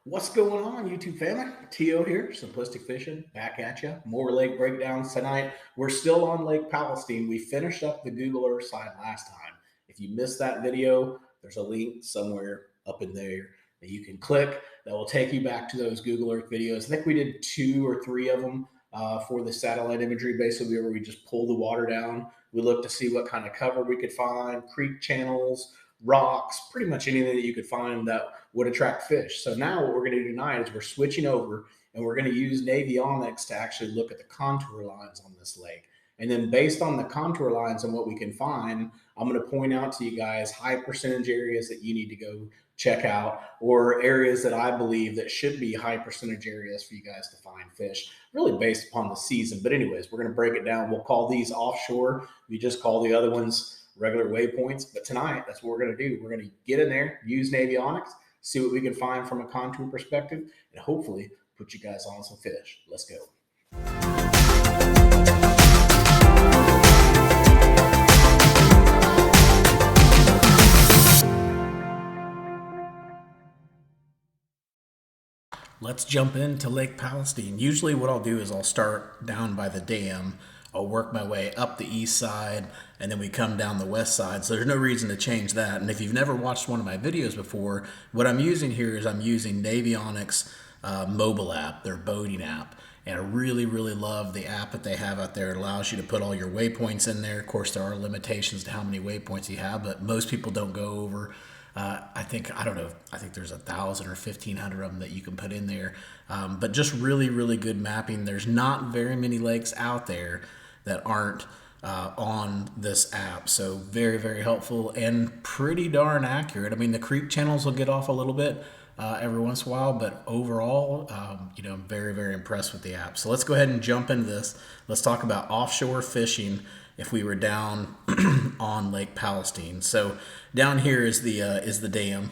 What's going on, YouTube family? Tio here, Simplistic Fishing, back at you. More lake breakdowns tonight. We're still on Lake Palestine. We finished up the Google Earth side last time. If you missed that video, there's a link somewhere up in there that you can click that will take you back to those Google Earth videos. I think we did two or three of them for the satellite imagery, basically, where we just pull the water down. We looked to see what kind of cover we could find, creek channels, rocks, pretty much anything that you could find that would attract fish. So now what we're going to do tonight is we're switching over and we're going to use navionics to actually look at the contour lines on this lake. And then based on the contour lines and what we can find, I'm going to point out to you guys high percentage areas that you need to go check out, or areas that I believe that should be high percentage areas for you guys to find fish, really based upon the season. But anyways, we're going to break it down. We'll call these offshore. We just call the other ones regular waypoints. But tonight, that's what we're going to do. We're going to get in there, use navionics, see what we can find from a contour perspective, and hopefully put you guys on some fish. Let's go. Let's jump into Lake Palestine. Usually what I'll do is I'll start down by the dam. I'll work my way up the east side, and then we come down the west side. So there's no reason to change that. And if you've never watched one of my videos before, what I'm using here is I'm using Navionics mobile app, their boating app. And I really, really love the app that they have out there. It allows you to put all your waypoints in there. Of course, there are limitations to how many waypoints you have, but most people don't go over I think there's 1,000 or 1,500 of them that you can put in there. But just really, really good mapping. There's not very many lakes out there that aren't on this app. So very, very helpful and pretty darn accurate. I mean, the creek channels will get off a little bit every once in a while, but overall, I'm very, very impressed with the app. So let's go ahead and jump into this. Let's talk about offshore fishing if we were down on Lake Palestine. So down here is the dam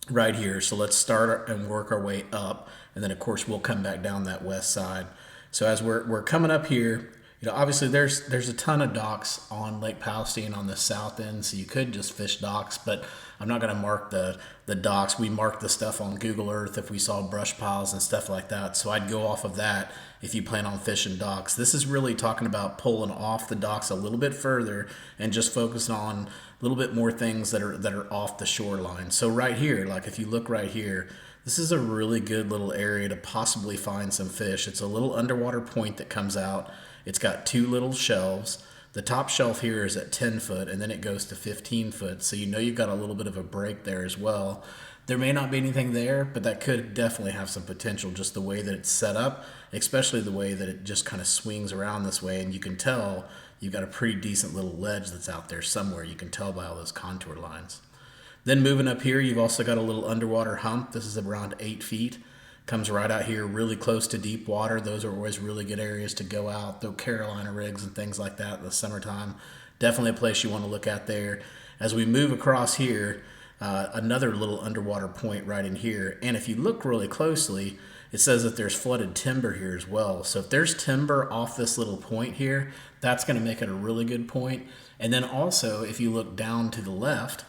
right here. So let's start and work our way up, and then of course we'll come back down that west side. So as we're coming up here, obviously there's a ton of docks on Lake Palestine on the south end, so you could just fish docks, but I'm not going to mark the docks. We mark the stuff on Google Earth if we saw brush piles and stuff like that, so I'd go off of that if you plan on fishing docks. This is really talking about pulling off the docks a little bit further and just focusing on a little bit more things that are off the shoreline. So right here, like if you look right here, this is a really good little area to possibly find some fish. It's a little underwater point that comes out. It's got two little shelves. The top shelf here is at 10 foot, and then it goes to 15 foot. So you've got a little bit of a break there as well. There may not be anything there, but that could definitely have some potential, just the way that it's set up, especially the way that it just kind of swings around this way. And you can tell you've got a pretty decent little ledge that's out there somewhere. You can tell by all those contour lines. Then moving up here, you've also got a little underwater hump. This is around 8 feet. Comes right out here, really close to deep water. Those are always really good areas to go out, throw Carolina rigs and things like that in the summertime. Definitely a place you want to look at there. As we move across here, another little underwater point right in here. And if you look really closely, it says that there's flooded timber here as well. So if there's timber off this little point here, that's going to make it a really good point. And then also, if you look down to the left,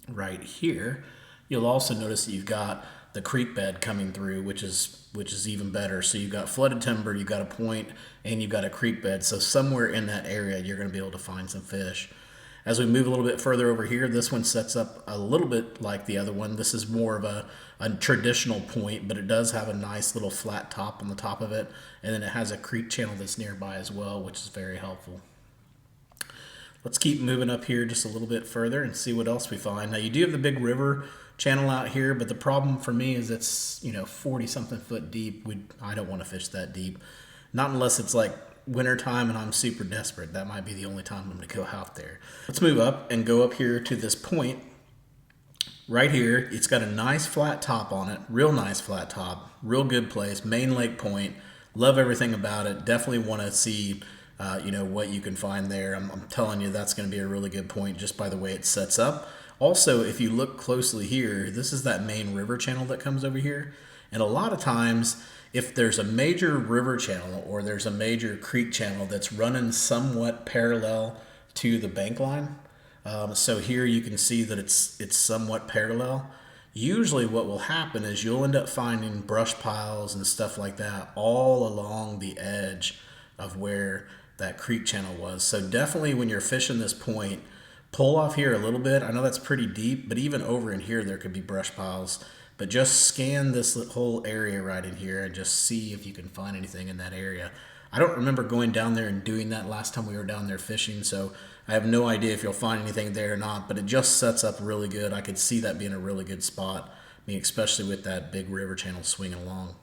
right here, you'll also notice that you've got the creek bed coming through, which is even better. So you've got flooded timber, you've got a point, and you've got a creek bed. So somewhere in that area, you're going to be able to find some fish. As we move a little bit further over here, this one sets up a little bit like the other one. This is more of a traditional point, but it does have a nice little flat top on the top of it. And then it has a creek channel that's nearby as well, which is very helpful. Let's keep moving up here just a little bit further and see what else we find. Now you do have the big river channel out here, but the problem for me is it's 40 something foot deep. I don't want to fish that deep, not unless it's like winter time and I'm super desperate. That might be the only time I'm going to go out there. Let's move up and go up here to this point right here. It's got a nice flat top on it, real nice flat top, real good place, main lake point. Love everything about it. Definitely want to see what you can find there. I'm telling you, that's going to be a really good point just by the way it sets up. Also, if you look closely here, this is that main river channel that comes over here. And a lot of times, if there's a major river channel or there's a major creek channel that's running somewhat parallel to the bank line, so here you can see that it's somewhat parallel. usually what will happen is you'll end up finding brush piles and stuff like that all along the edge of where that creek channel was. So definitely when you're fishing this point, pull off here a little bit. I know that's pretty deep, but even over in here there could be brush piles. But just scan this whole area right in here and just see if you can find anything in that area. I don't remember going down there and doing that last time we were down there fishing, so I have no idea if you'll find anything there or not, but it just sets up really good. I could see that being a really good spot, I mean, especially with that big river channel swinging along.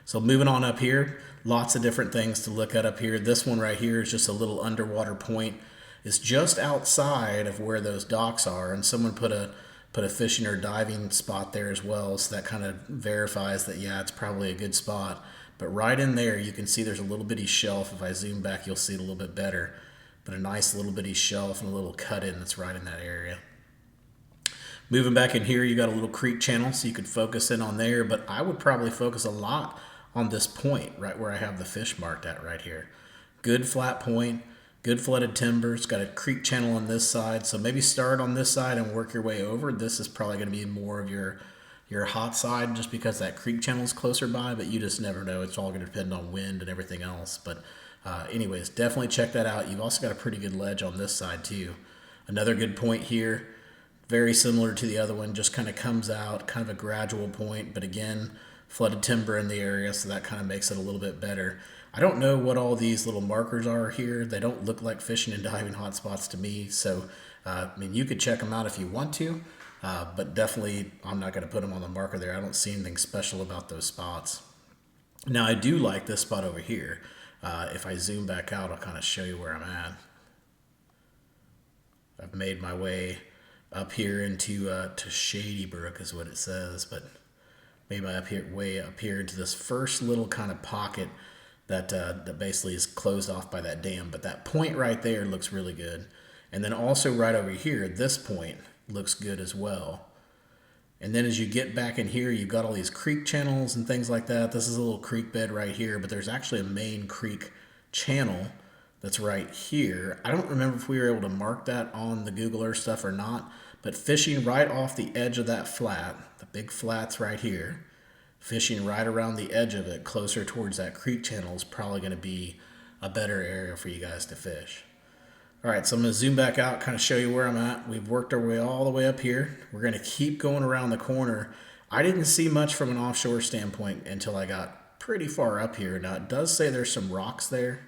So moving on up here, lots of different things to look at up here. This one right here is just a little underwater point. It's just outside of where those docks are, and someone put a fishing or diving spot there as well, so that kind of verifies that, yeah, it's probably a good spot. But right in there, you can see there's a little bitty shelf. If I zoom back, you'll see it a little bit better. But a nice little bitty shelf and a little cut-in that's right in that area. Moving back in here, you got a little creek channel, so you could focus in on there. But I would probably focus a lot on this point right where I have the fish marked at right here. Good flat point, good flooded timber. It's got a creek channel on this side, so maybe start on this side and work your way over. This is probably going to be more of your hot side just because that creek channel is closer by, but you just never know. It's all going to depend on wind and everything else. But anyways, definitely check that out. You've also got a pretty good ledge on this side too. Another good point here, very similar to the other one, just kind of comes out, kind of a gradual point, but again, flooded timber in the area, so that kind of makes it a little bit better. I don't know what all these little markers are here. They don't look like fishing and diving hotspots to me, so I mean, you could check them out if you want to. But definitely, I'm not going to put them on the marker there. I don't see anything special about those spots. Now, I do like this spot over here. If I zoom back out, I'll kind of show you where I'm at. I've made my way up here into to Shady Brook is what it says, but made my way up here into this first little kind of pocket that basically is closed off by that dam. But that point right there looks really good. And then also right over here, this point looks good as well. And then as you get back in here, you've got all these creek channels and things like that. This is a little creek bed right here, but there's actually a main creek channel that's right here. I don't remember if we were able to mark that on the Google Earth stuff or not, but fishing right off the edge of that flat, the big flat's right here, fishing right around the edge of it, closer towards that creek channel, is probably going to be a better area for you guys to fish. All right, so I'm going to zoom back out, kind of show you where I'm at. We've worked our way all the way up here. We're going to keep going around the corner. I didn't see much from an offshore standpoint until I got pretty far up here. Now, it does say there's some rocks there,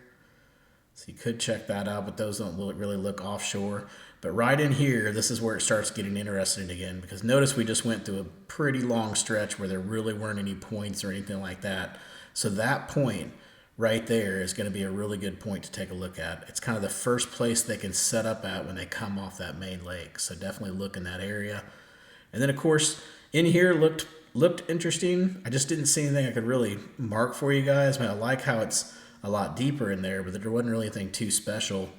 so you could check that out, but those don't really look offshore. But right in here, this is where it starts getting interesting again, because notice we just went through a pretty long stretch where there really weren't any points or anything like that. So that point right there is going to be a really good point to take a look at. It's kind of the first place they can set up at when they come off that main lake. So definitely look in that area. And then of course in here looked interesting. I just didn't see anything I could really mark for you guys. I mean, I like how it's a lot deeper in there, but there wasn't really anything too special.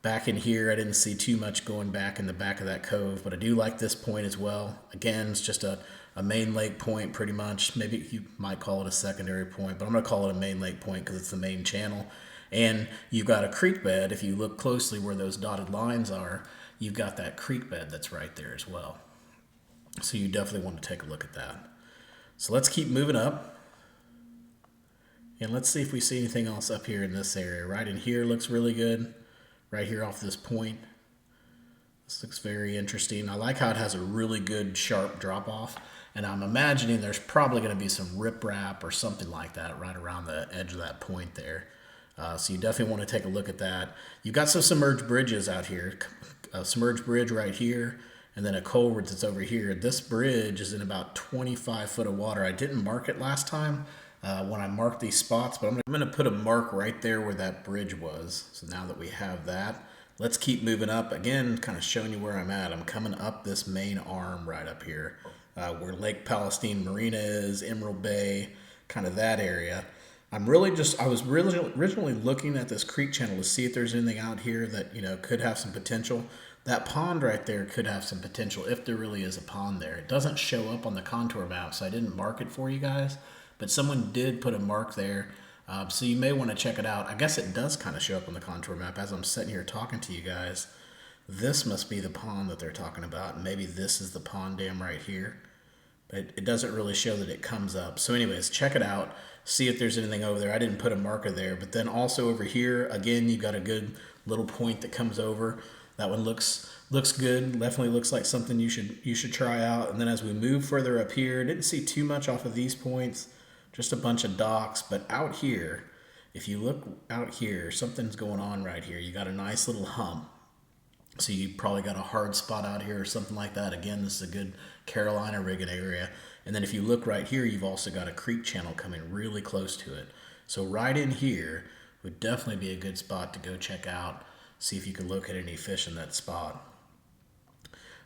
Back in here, I didn't see too much going back in the back of that cove, but I do like this point as well. Again, it's just a main lake point pretty much. Maybe you might call it a secondary point, but I'm going to call it a main lake point because it's the main channel. And you've got a creek bed. If you look closely where those dotted lines are, you've got that creek bed that's right there as well. So you definitely want to take a look at that. So let's keep moving up. And let's see if we see anything else up here in this area. Right in here looks really good. Right here off this point. This looks very interesting. I like how it has a really good sharp drop off. And I'm imagining there's probably going to be some riprap or something like that right around the edge of that point there. So you definitely want to take a look at that. You've got some submerged bridges out here. A submerged bridge right here, and then a culvert that's over here. This bridge is in about 25 foot of water. I didn't mark it last time when I marked these spots, but I'm going to put a mark right there where that bridge was. So now that we have that, let's keep moving up. Again, kind of showing you where I'm at. I'm coming up this main arm right up here. Where Lake Palestine Marina is, Emerald Bay, kind of that area. I was really originally looking at this creek channel to see if there's anything out here that, you know, could have some potential. That pond right there could have some potential if there really is a pond there. It doesn't show up on the contour map, so I didn't mark it for you guys, but someone did put a mark there, so you may want to check it out. I guess it does kind of show up on the contour map as I'm sitting here talking to you guys. This must be the pond that they're talking about. Maybe this is the pond dam right here. but it doesn't really show that it comes up. So anyways, check it out. See if there's anything over there. I didn't put a marker there, but then also over here, again, you've got a good little point that comes over. That one looks good. Definitely looks like something you should try out. And then as we move further up here, didn't see too much off of these points, just a bunch of docks. But out here, if you look out here, something's going on right here. You got a nice little hump. So you probably got a hard spot out here or something like that. Again, this is a good Carolina rigging area. And then if you look right here, you've also got a creek channel coming really close to it. So right in here would definitely be a good spot to go check out, see if you can locate any fish in that spot.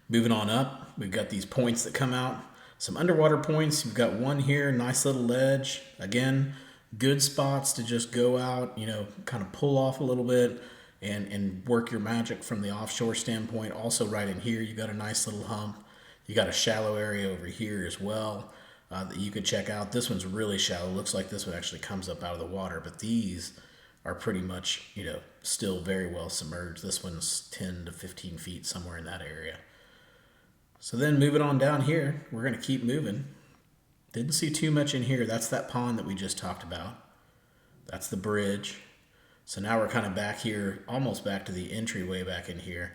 Moving on up, we've got these points that come out. Some underwater points. You've got one here, nice little ledge. Again, good spots to just go out, kind of pull off a little bit and work your magic from the offshore standpoint. Also right in here, you got a nice little hump. You got a shallow area over here as well that you could check out. This one's really shallow. Looks like this one actually comes up out of the water, but these are pretty much, still very well submerged. This one's 10 to 15 feet, somewhere in that area. So then moving on down here, we're going to keep moving. Didn't see too much in here. That's that pond that we just talked about. That's the bridge. So now we're kind of back here, almost back to the entryway back in here.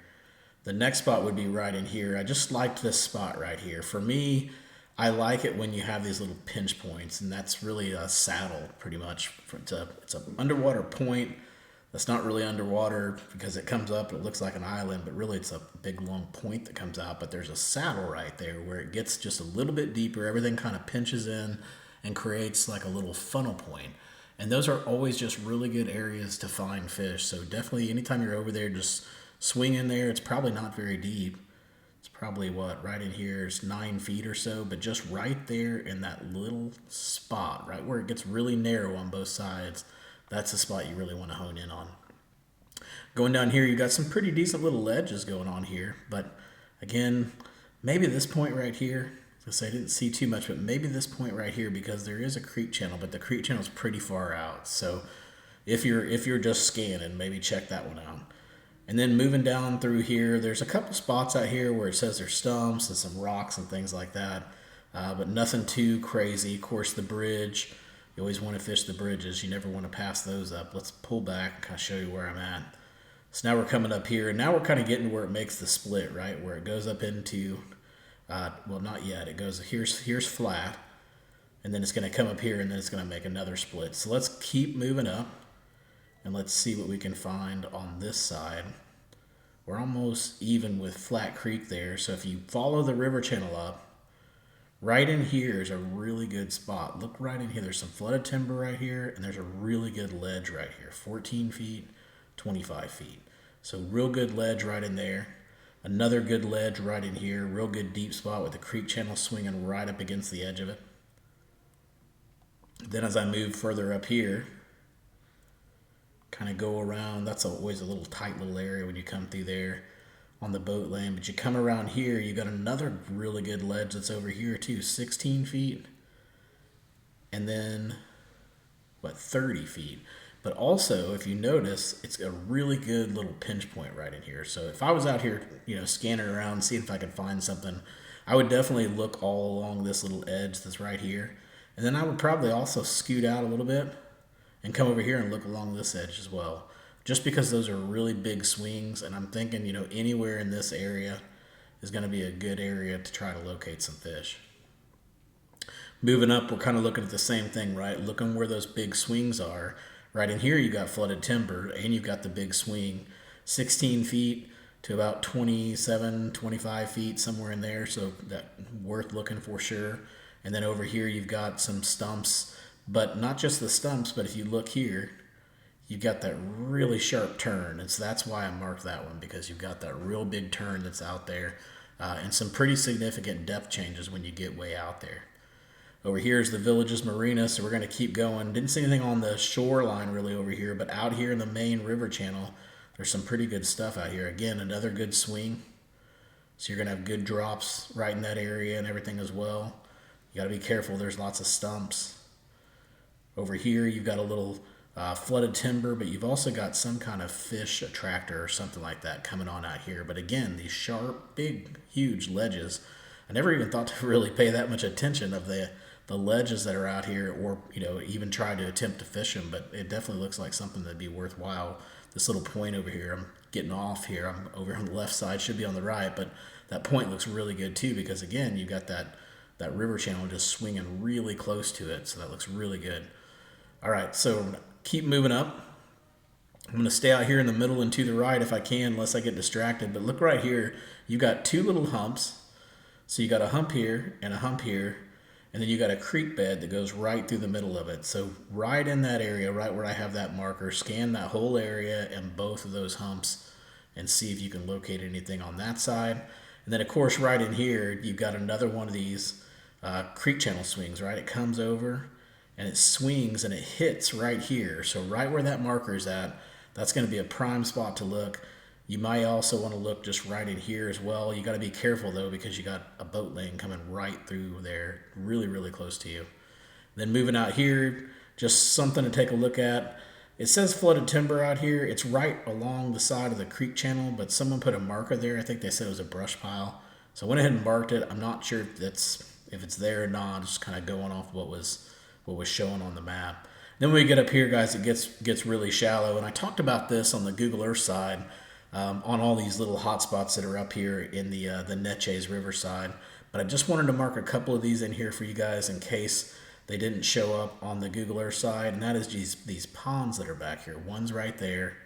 The next spot would be right in here. I just liked this spot right here. For me, I like it when you have these little pinch points, and that's really a saddle pretty much. It's an underwater point that's not really underwater because it comes up, it looks like an island, but really it's a big long point that comes out. But there's a saddle right there where it gets just a little bit deeper. Everything kind of pinches in and creates like a little funnel point. And those are always just really good areas to find fish. So definitely anytime you're over there, just swing in there. It's probably not very deep. It's probably right in here is 9 feet or so, but just right there in that little spot, right where it gets really narrow on both sides, that's the spot you really want to hone in on. Going down here, you got some pretty decent little ledges going on here, but again, maybe this point right here, I didn't see too much, but maybe this point right here, because there is a creek channel, but the creek channel is pretty far out. So if you're just scanning, maybe check that one out. And then moving down through here, there's a couple spots out here where it says there's stumps and some rocks and things like that, but nothing too crazy. Of course, the bridge, you always want to fish the bridges. You never want to pass those up. Let's pull back and kind of show you where I'm at. So now we're coming up here, and now we're kind of getting where it makes the split, right? Where it goes up into, well, not yet. It goes, here's flat, and then it's going to come up here, and then it's going to make another split. So let's keep moving up. And let's see what we can find on this side. We're almost even with Flat Creek there. So if you follow the river channel up, right in here is a really good spot. Look right in here. There's some flooded timber right here, and there's a really good ledge right here. 14 feet, 25 feet. So real good ledge right in there. Another good ledge right in here. Real good deep spot with the creek channel swinging right up against the edge of it. Then as I move further up here, kind of go around. That's always a little tight little area when you come through there on the boat lane. But you come around here, you got another really good ledge that's over here too, 16 feet. And then, 30 feet. But also, if you notice, it's a really good little pinch point right in here. So if I was out here, scanning around, seeing if I could find something, I would definitely look all along this little edge that's right here. And then I would probably also scoot out a little bit and come over here and look along this edge as well, just because those are really big swings. And I'm thinking, anywhere in this area is going to be a good area to try to locate some fish. Moving up, we're kind of looking at the same thing, right? Looking where those big swings are. Right in here, you got flooded timber, and you've got the big swing, 16 feet to about 27, 25 feet, somewhere in there. So that worth looking for sure. And then over here, you've got some stumps. But not just the stumps, but if you look here, you've got that really sharp turn. And so that's why I marked that one, because you've got that real big turn that's out there and some pretty significant depth changes when you get way out there. Over here is the village's Marina, so we're going to keep going. Didn't see anything on the shoreline really over here, but out here in the main river channel, there's some pretty good stuff out here. Again, another good swing. So you're going to have good drops right in that area and everything as well. You got to be careful. There's lots of stumps. Over here, you've got a little flooded timber, but you've also got some kind of fish attractor or something like that coming on out here. But again, these sharp, big, huge ledges. I never even thought to really pay that much attention of the ledges that are out here, or even try to attempt to fish them. But it definitely looks like something that'd be worthwhile. This little point over here, I'm getting off here. I'm over on the left side, should be on the right, but that point looks really good too, because again, you've got that river channel just swinging really close to it, so that looks really good. All right, so keep moving up. I'm going to stay out here in the middle and to the right if I can, unless I get distracted. But look right here, you got two little humps. So you got a hump here and a hump here, and then you got a creek bed that goes right through the middle of it. So right in that area, right where I have that marker, scan that whole area and both of those humps and see if you can locate anything on that side. And then of course right in here, you've got another one of these creek channel swings, right? It comes over and it swings and it hits right here. So right where that marker is at, that's going to be a prime spot to look. You might also want to look just right in here as well. You got to be careful though, because you got a boat lane coming right through there, really, really close to you. Then moving out here, just something to take a look at. It says flooded timber out here. It's right along the side of the creek channel, but someone put a marker there. I think they said it was a brush pile. So I went ahead and marked it. I'm not sure if it's there or not. Just kind of going off what was showing on the map. Then when we get up here, guys, it gets really shallow. And I talked about this on the Google Earth side, on all these little hot spots that are up here in the Neches River side. But I just wanted to mark a couple of these in here for you guys in case they didn't show up on the Google Earth side. And that is these ponds that are back here. One's right there.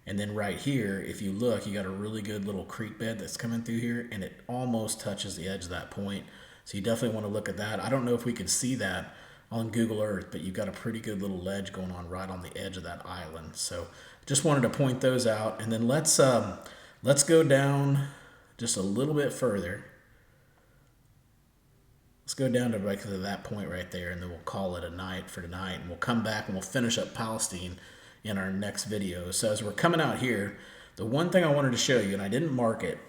And then right here, if you look, you got a really good little creek bed that's coming through here, and it almost touches the edge of that point. So you definitely want to look at that. I don't know if we can see that on Google Earth, but you've got a pretty good little ledge going on right on the edge of that island. So just wanted to point those out. And then let's go down just a little bit further. Let's go down to that point right there, and then we'll call it a night for tonight, and we'll come back and we'll finish up Palestine in our next video. So as we're coming out here, the one thing I wanted to show you, and I didn't mark it,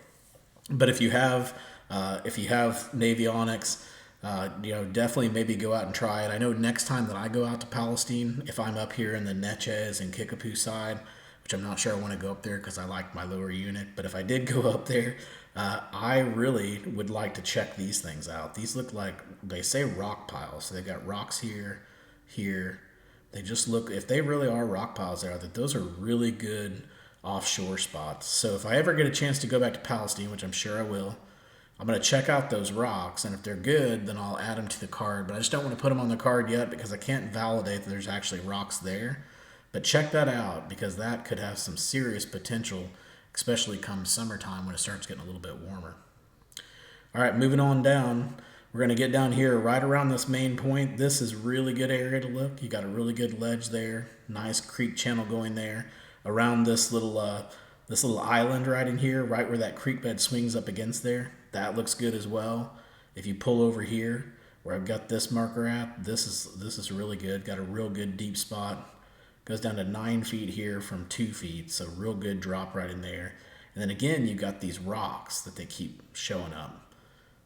but if you have Navionics, definitely maybe go out and try it. I know next time that I go out to Palestine, if I'm up here in the Neches and Kickapoo side, which I'm not sure I want to go up there because I like my lower unit, but if I did go up there, I really would like to check these things out. These look like, they say rock piles. So they've got rocks here, here. They just look, if they really are rock piles there, that those are really good offshore spots. So if I ever get a chance to go back to Palestine, which I'm sure I will, I'm going to check out those rocks, and if they're good, then I'll add them to the card. But I just don't want to put them on the card yet because I can't validate that there's actually rocks there. But check that out, because that could have some serious potential, especially come summertime when it starts getting a little bit warmer. All right, moving on down. We're going to get down here right around this main point. This is really good area to look. You got a really good ledge there. Nice creek channel going there. Around this little island right in here, right where that creek bed swings up against there. That looks good as well. If you pull over here where I've got this marker at, this is really good. Got a real good deep spot. Goes down to 9 feet here from 2 feet, so real good drop right in there. And then again, you've got these rocks that they keep showing up.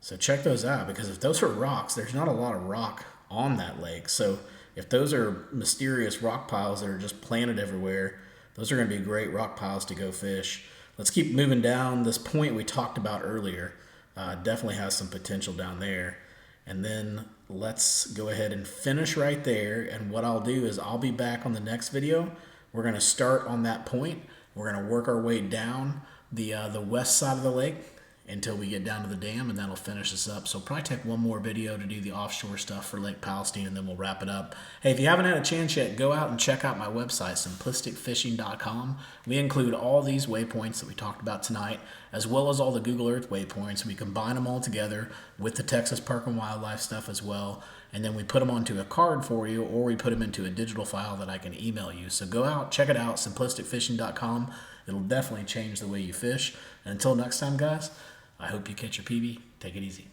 So check those out, because if those are rocks, there's not a lot of rock on that lake. So if those are mysterious rock piles that are just planted everywhere, those are going to be great rock piles to go fish. Let's keep moving down. This point we talked about earlier definitely has some potential down there. And then let's go ahead and finish right there. And what I'll do is I'll be back on the next video. We're going to start on that point. We're going to work our way down the west side of the lake until we get down to the dam, and that'll finish us up. So probably take one more video to do the offshore stuff for Lake Palestine, and then we'll wrap it up. Hey, if you haven't had a chance yet, go out and check out my website, simplisticfishing.com. We include all these waypoints that we talked about tonight, as well as all the Google Earth waypoints. We combine them all together with the Texas Park and Wildlife stuff as well, and then we put them onto a card for you, or we put them into a digital file that I can email you. So go out, check it out, simplisticfishing.com. It'll definitely change the way you fish. And until next time, guys, I hope you catch your PB. Take it easy.